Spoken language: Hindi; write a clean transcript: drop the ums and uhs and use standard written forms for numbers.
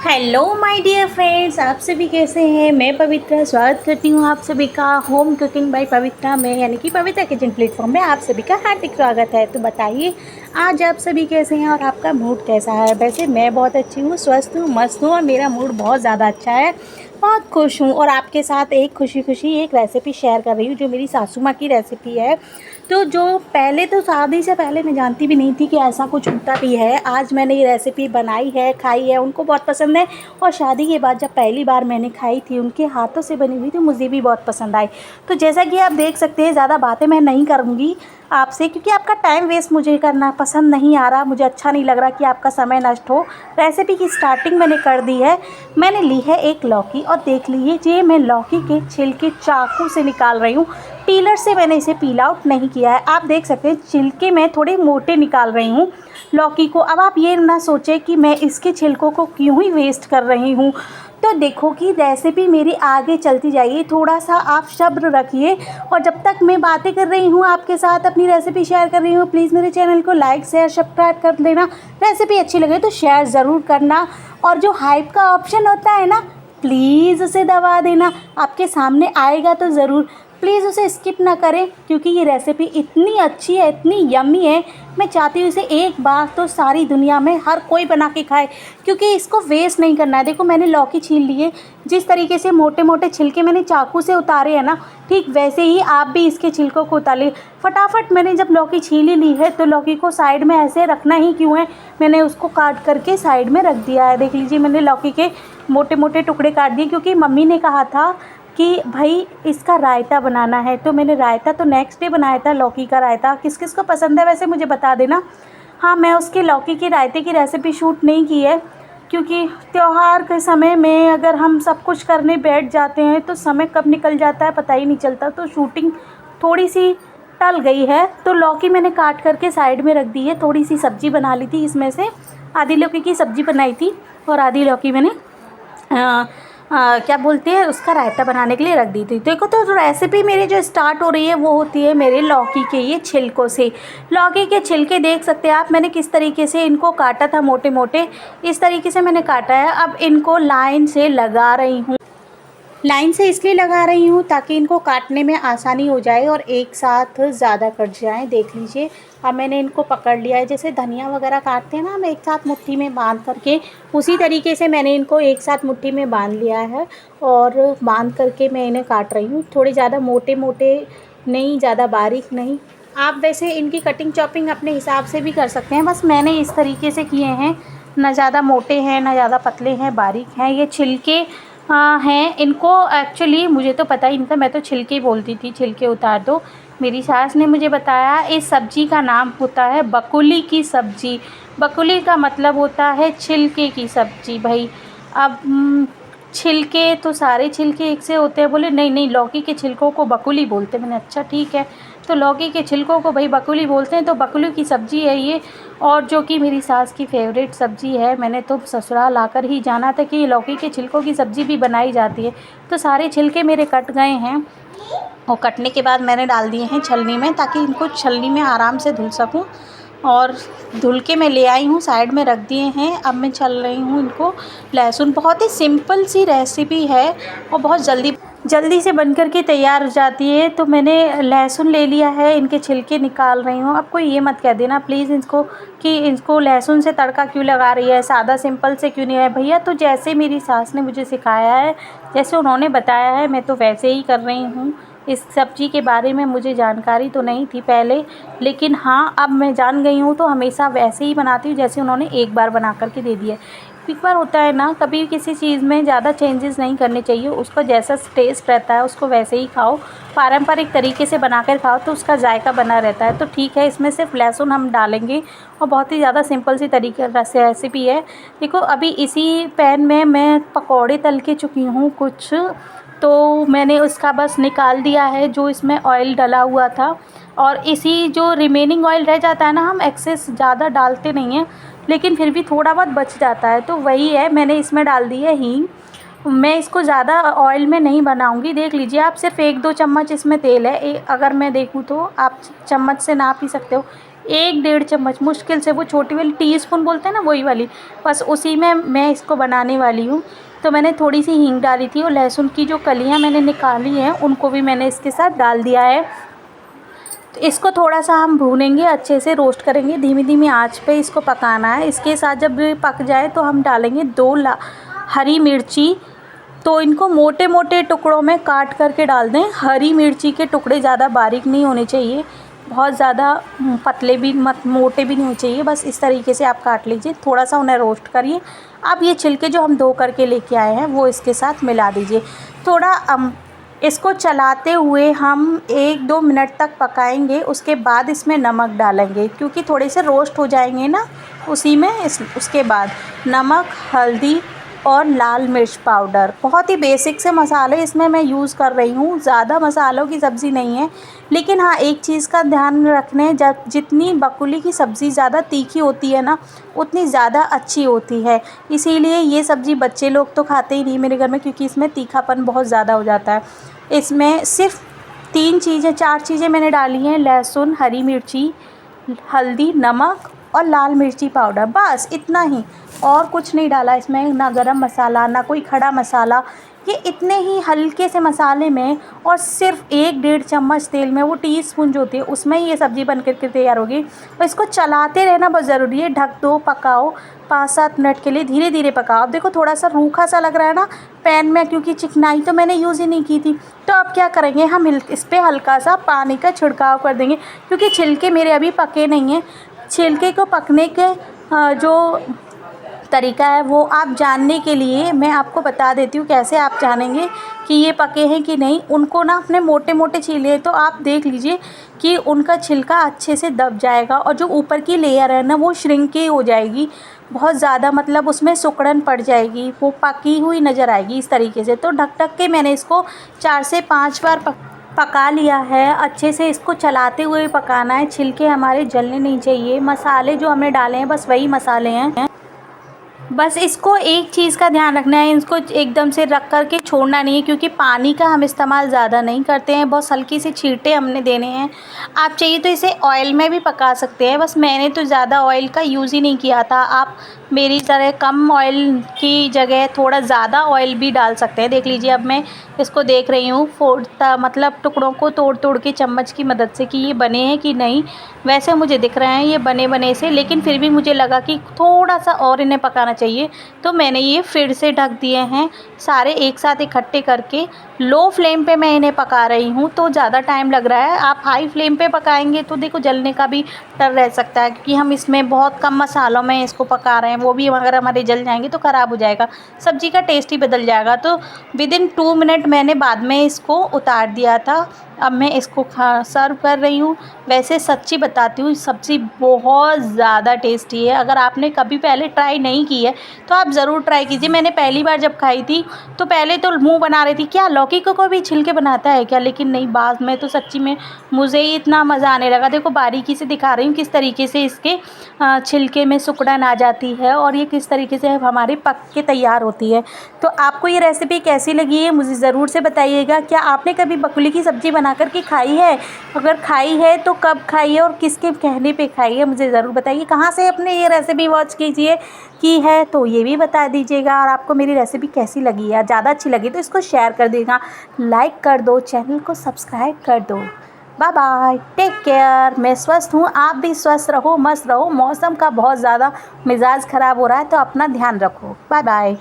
हेलो माय डियर फ्रेंड्स, आप सभी कैसे हैं। मैं पवित्रा स्वागत करती हूँ आप सभी का होम कुकिंग बाय पवित्रा में, यानी कि पवित्रा किचन प्लेटफॉर्म में आप सभी का हार्दिक स्वागत है। तो बताइए आज आप सभी कैसे हैं और आपका मूड कैसा है। वैसे मैं बहुत अच्छी हूँ, स्वस्थ हूँ, मस्त हूँ और मेरा मूड बहुत ज़्यादा अच्छा है, बहुत खुश हूँ। और आपके साथ एक खुशी एक रेसिपी शेयर कर रही हूँ जो मेरी सासू माँ की रेसिपी है। तो जो पहले तो शादी से पहले मैं जानती भी नहीं थी कि ऐसा कुछ होता भी है। आज मैंने ये रेसिपी बनाई है, खाई है, उनको बहुत पसंद है। और शादी के बाद जब पहली बार मैंने खाई थी उनके हाथों से बनी हुई, तो मुझे भी बहुत पसंद आई। तो जैसा कि आप देख सकते हैं, ज़्यादा बातें मैं नहीं करूँगी आपसे, क्योंकि आपका टाइम वेस्ट मुझे करना पसंद नहीं आ रहा। मुझे अच्छा नहीं लग रहा कि आपका समय नष्ट हो। रेसिपी की स्टार्टिंग मैंने कर दी है। मैंने ली है एक लौकी और देख लीजिए मैं लौकी के छिलके चाकू से निकाल रही हूँ। पीलर से मैंने इसे पील आउट नहीं किया है। आप देख सकते हैं छिलके मैं थोड़े मोटे निकाल रही हूँ लौकी को। अब आप ये ना सोचें कि मैं इसके छिलकों को क्यों ही वेस्ट कर रही हूँ। तो देखो कि रेसिपी मेरी आगे चलती जाइए, थोड़ा सा आप सब्र रखिए। और जब तक मैं बातें कर रही हूँ आपके साथ, अपनी रेसिपी शेयर कर रही हूँ, प्लीज़ मेरे चैनल को लाइक शेयर सब्सक्राइब कर देना। रेसिपी अच्छी लगे तो शेयर ज़रूर करना। और जो हाइप का ऑप्शन होता है ना, प्लीज़ उसे दबा देना। आपके सामने आएगा तो ज़रूर, प्लीज़ उसे स्किप ना करें, क्योंकि ये रेसिपी इतनी अच्छी है, इतनी यम्मी है। मैं चाहती हूँ इसे एक बार तो सारी दुनिया में हर कोई बना के खाए, क्योंकि इसको वेस्ट नहीं करना है। देखो मैंने लौकी छील ली है, जिस तरीके से मोटे मोटे छिलके मैंने चाकू से उतारे हैं ना, ठीक वैसे ही आप भी इसके छिलकों को उतारिए फटाफट। मैंने जब लौकी छील ही ली है तो लौकी को साइड में ऐसे रखना ही क्यों है, मैंने उसको काट करके साइड में रख दिया है। देख लीजिए मैंने लौकी के मोटे मोटे टुकड़े काट दिए, क्योंकि मम्मी ने कहा था कि भाई इसका रायता बनाना है। तो मैंने रायता तो नेक्स्ट डे बनाया था, लौकी का रायता। किस किस को पसंद है वैसे मुझे बता देना। हाँ, मैं उसके लौकी के रायते की रेसिपी शूट नहीं की है, क्योंकि त्यौहार के समय में अगर हम सब कुछ करने बैठ जाते हैं तो समय कब निकल जाता है पता ही नहीं चलता। तो शूटिंग थोड़ी सी टल गई है। तो लौकी मैंने काट करके साइड में रख दी है। थोड़ी सी सब्ज़ी बना ली थी, इसमें से आधी लौकी की सब्ज़ी बनाई थी और आधी लौकी मैंने क्या बोलते हैं उसका रायता बनाने के लिए रख दी थी। देखो तो रेसिपी मेरी जो स्टार्ट हो रही है वो होती है मेरे लौकी के ये छिलकों से। लौकी के छिलके देख सकते हैं आप, मैंने किस तरीके से इनको काटा था, मोटे मोटे इस तरीके से मैंने काटा है। अब इनको लाइन से लगा रही हूँ। लाइन से इसलिए लगा रही हूँ ताकि इनको काटने में आसानी हो जाए और एक साथ ज़्यादा कट जाएं। देख लीजिए अब मैंने इनको पकड़ लिया है। जैसे धनिया वगैरह काटते हैं ना हम एक साथ मुट्ठी में बांध करके, उसी तरीके से मैंने इनको एक साथ मुट्ठी में बांध लिया है और बांध करके मैं इन्हें काट रही हूँ। थोड़े ज़्यादा मोटे मोटे नहीं, ज़्यादा बारीक नहीं। आप वैसे इनकी कटिंग चॉपिंग अपने हिसाब से भी कर सकते हैं, बस मैंने इस तरीके से किए हैं। ना ज़्यादा मोटे हैं ना ज़्यादा पतले हैं, बारीक हैं। ये छिलके हैं, इनको एक्चुअली मुझे तो पता ही नहीं था, मैं तो छिलके ही बोलती थी, छिलके उतार दो। मेरी सास ने मुझे बताया इस सब्ज़ी का नाम होता है बकुली की सब्ज़ी। बकुली का मतलब होता है छिलके की सब्ज़ी। भाई अब छिलके तो सारे छिलके एक से होते हैं। बोले नहीं नहीं, लौकी के छिलकों को बकुली बोलते हैं। मैंने अच्छा ठीक है, तो लौकी के छिलकों को भाई बकुली बोलते हैं, तो बकुली की सब्ज़ी है ये। और जो कि मेरी सास की फेवरेट सब्ज़ी है। मैंने तो ससुराल आकर ही जाना था कि लौकी के छिलकों की सब्ज़ी भी बनाई जाती है। तो सारे छिलके मेरे कट गए हैं और कटने के बाद मैंने डाल दिए हैं छलनी में, ताकि इनको छलनी में आराम से धुल सकूं। और धुल के मैं ले आई हूँ, साइड में रख दिए हैं। अब मैं छल रही हूँ इनको। लहसुन बहुत ही सिंपल सी रेसिपी है और बहुत जल्दी से बन कर के तैयार हो जाती है। तो मैंने लहसुन ले लिया है, इनके छिलके निकाल रही हूँ। अब कोई ये मत कह देना प्लीज़ इसको कि इसको लहसुन से तड़का क्यों लगा रही है, सादा सिंपल से क्यों नहीं है। भैया तो जैसे मेरी सास ने मुझे सिखाया है, जैसे उन्होंने बताया है, मैं तो वैसे ही कर रही हूँ। इस सब्ज़ी के बारे में मुझे जानकारी तो नहीं थी पहले, लेकिन हाँ अब मैं जान गई हूँ। तो हमेशा वैसे ही बनाती हूँ जैसे उन्होंने एक बार बना कर के दे दिया। एक बार होता है ना, कभी किसी चीज़ में ज़्यादा चेंजेस नहीं करने चाहिए। उसका जैसा टेस्ट रहता है उसको वैसे ही खाओ, पारंपरिक तरीके से बनाकर खाओ तो उसका जायका बना रहता है। तो ठीक है, इसमें सिर्फ लहसुन हम डालेंगे और बहुत ही ज़्यादा सिंपल सी तरीके से रेसिपी है। देखो अभी इसी पैन में मैं पकौड़े तल के चुकी हूँ कुछ, तो मैंने उसका बस निकाल दिया है जो इसमें ऑयल डला हुआ था। और इसी जो रिमेनिंग ऑयल रह जाता है ना, हम एक्सेस ज़्यादा डालते नहीं हैं, लेकिन फिर भी थोड़ा बहुत बच जाता है, तो वही है। मैंने इसमें डाल दी है हींग। मैं इसको ज़्यादा ऑयल में नहीं बनाऊंगी। देख लीजिए आप, सिर्फ 1-2 चम्मच इसमें तेल है। अगर मैं देखूँ तो आप चम्मच से नाप ही सकते हो। 1 डेढ़ चम्मच मुश्किल से, वो छोटी वाली टीस्पून बोलते हैं ना वही वाली, बस उसी में मैं इसको बनाने वाली हूँ। तो मैंने थोड़ी सी हींग डाली थी और लहसुन की जो कलियाँ मैंने निकाली हैं उनको भी मैंने इसके साथ डाल दिया है। तो इसको थोड़ा सा हम भूनेंगे, अच्छे से रोस्ट करेंगे, धीमी धीमी आंच पे इसको पकाना है। इसके साथ जब पक जाए तो हम डालेंगे 2 हरी मिर्ची। तो इनको मोटे मोटे टुकड़ों में काट करके डाल दें। हरी मिर्ची के टुकड़े ज़्यादा बारीक नहीं होने चाहिए, बहुत ज़्यादा पतले भी मत मोटे भी नहीं होने चाहिए, बस इस तरीके से आप काट लीजिए। थोड़ा सा उन्हें रोस्ट करिए। अब ये छिलके जो हम धो करके लेके आए हैं वो इसके साथ मिला दीजिए। थोड़ा इसको चलाते हुए हम 1-2 मिनट तक पकाएंगे। उसके बाद इसमें नमक डालेंगे, क्योंकि थोड़े से रोस्ट हो जाएंगे ना उसी में। उसके बाद नमक, हल्दी और लाल मिर्च पाउडर। बहुत ही बेसिक से मसाले इसमें मैं यूज़ कर रही हूँ, ज़्यादा मसालों की सब्ज़ी नहीं है। लेकिन हाँ, एक चीज़ का ध्यान रखने, जब जितनी बकुली की सब्ज़ी ज़्यादा तीखी होती है ना उतनी ज़्यादा अच्छी होती है। इसीलिए ये सब्ज़ी बच्चे लोग तो खाते ही नहीं मेरे घर में, क्योंकि इसमें तीखापन बहुत ज़्यादा हो जाता है। इसमें सिर्फ 4 चीज़ें मैंने डाली हैं, लहसुन, हरी मिर्ची, हल्दी, नमक और लाल मिर्ची पाउडर, बस इतना ही, और कुछ नहीं डाला इसमें, ना गरम मसाला ना कोई खड़ा मसाला। ये इतने ही हल्के से मसाले में और सिर्फ 1-1.5 चम्मच तेल में, वो टीस्पून जो होती है उसमें ही ये सब्ज़ी बन कर के तैयार होगी। और इसको चलाते रहना बहुत ज़रूरी है। ढक दो, पकाओ 5-7 मिनट के लिए, धीरे धीरे पकाओ। अब देखो थोड़ा सा रूखा सा लग रहा है ना पैन में, क्योंकि चिकनाई तो मैंने यूज़ ही नहीं की थी। तो अब क्या करेंगे, हम इस पर हल्का सा पानी का छिड़काव कर देंगे, क्योंकि छिलके मेरे अभी पके नहीं हैं। छिलके को पकने के जो तरीका है वो आप जानने के लिए मैं आपको बता देती हूँ कैसे आप जानेंगे कि ये पके हैं कि नहीं। उनको ना अपने मोटे मोटे छीले तो आप देख लीजिए कि उनका छिलका अच्छे से दब जाएगा और जो ऊपर की लेयर है ना वो श्रिंकी हो जाएगी बहुत ज़्यादा, मतलब उसमें सिकुड़न पड़ जाएगी, वो पकी हुई नज़र आएगी इस तरीके से। तो ढक ढक के मैंने इसको 4 से 5 बार पका लिया है। अच्छे से इसको चलाते हुए पकाना है, छिलके हमारे जलने नहीं चाहिए। मसाले जो हमने डाले हैं बस वही मसाले हैं। बस इसको एक चीज़ का ध्यान रखना है, इसको एकदम से रख कर के छोड़ना नहीं है, क्योंकि पानी का हम इस्तेमाल ज़्यादा नहीं करते हैं, बहुत हल्की सी छींटे हमने देने हैं। आप चाहिए तो इसे ऑयल में भी पका सकते हैं, बस मैंने तो ज़्यादा ऑयल का यूज़ ही नहीं किया था। आप मेरी तरह कम ऑयल की जगह थोड़ा ज़्यादा ऑयल भी डाल सकते हैं। देख लीजिए, अब मैं इसको देख रही हूँ मतलब टुकड़ों को तोड़ तोड़ के चम्मच की मदद से कि ये बने हैं कि नहीं। वैसे मुझे दिख रहे हैं ये बने बने से, लेकिन फिर भी मुझे लगा कि थोड़ा सा और इन्हें पकाना चाहिए, तो मैंने ये फिर से ढक दिए हैं सारे एक साथ इकट्ठे करके। लो फ्लेम पे मैं इन्हें पका रही हूँ, तो ज़्यादा टाइम लग रहा है। आप हाई फ्लेम पे पकाएंगे तो देखो जलने का भी डर रह सकता है, क्योंकि हम इसमें बहुत कम मसालों में इसको पका रहे हैं, वो भी अगर हमारे जल जाएंगे तो ख़राब हो जाएगा, सब्ज़ी का टेस्ट ही बदल जाएगा। तो विदिन 2 मिनट मैंने बाद में इसको उतार दिया था। अब मैं इसको सर्व कर रही हूँ। वैसे सच्ची बताती हूँ, सब्ज़ी बहुत ज़्यादा टेस्टी है। अगर आपने कभी पहले ट्राई नहीं की है तो आप ज़रूर ट्राई कीजिए। मैंने पहली बार जब खाई थी तो पहले तो मुंह बना रही थी, क्या लौकी को भी छिलके बनाता है क्या, लेकिन नहीं, बाद में तो सच्ची में मुझे ही इतना मज़ा आने लगा। देखो बारीकी से दिखा रही हूँ किस तरीके से इसके छिलके में सिकुड़न आ जाती है और ये किस तरीके से हमारे पक के तैयार होती है। तो आपको ये रेसिपी कैसी लगी है मुझे ज़रूर से बताइएगा। क्या आपने कभी बकुली की सब्ज़ी बना करके खाई है? अगर खाई है तो कब खाई है और किसके कहने पे खाई है मुझे ज़रूर बताइए। कहाँ से अपने ये रेसिपी वॉच की है तो ये भी बता दीजिएगा। और आपको मेरी रेसिपी कैसी लगी है, ज़्यादा अच्छी लगी तो इसको शेयर कर देगा, लाइक कर दो, चैनल को सब्सक्राइब कर दो। Bye bye, take care. मैं स्वस्थ हूँ, आप भी स्वस्थ रहो, मस्त रहो। मौसम का बहुत ज़्यादा मिजाज ख़राब हो रहा है तो अपना ध्यान रखो। Bye bye.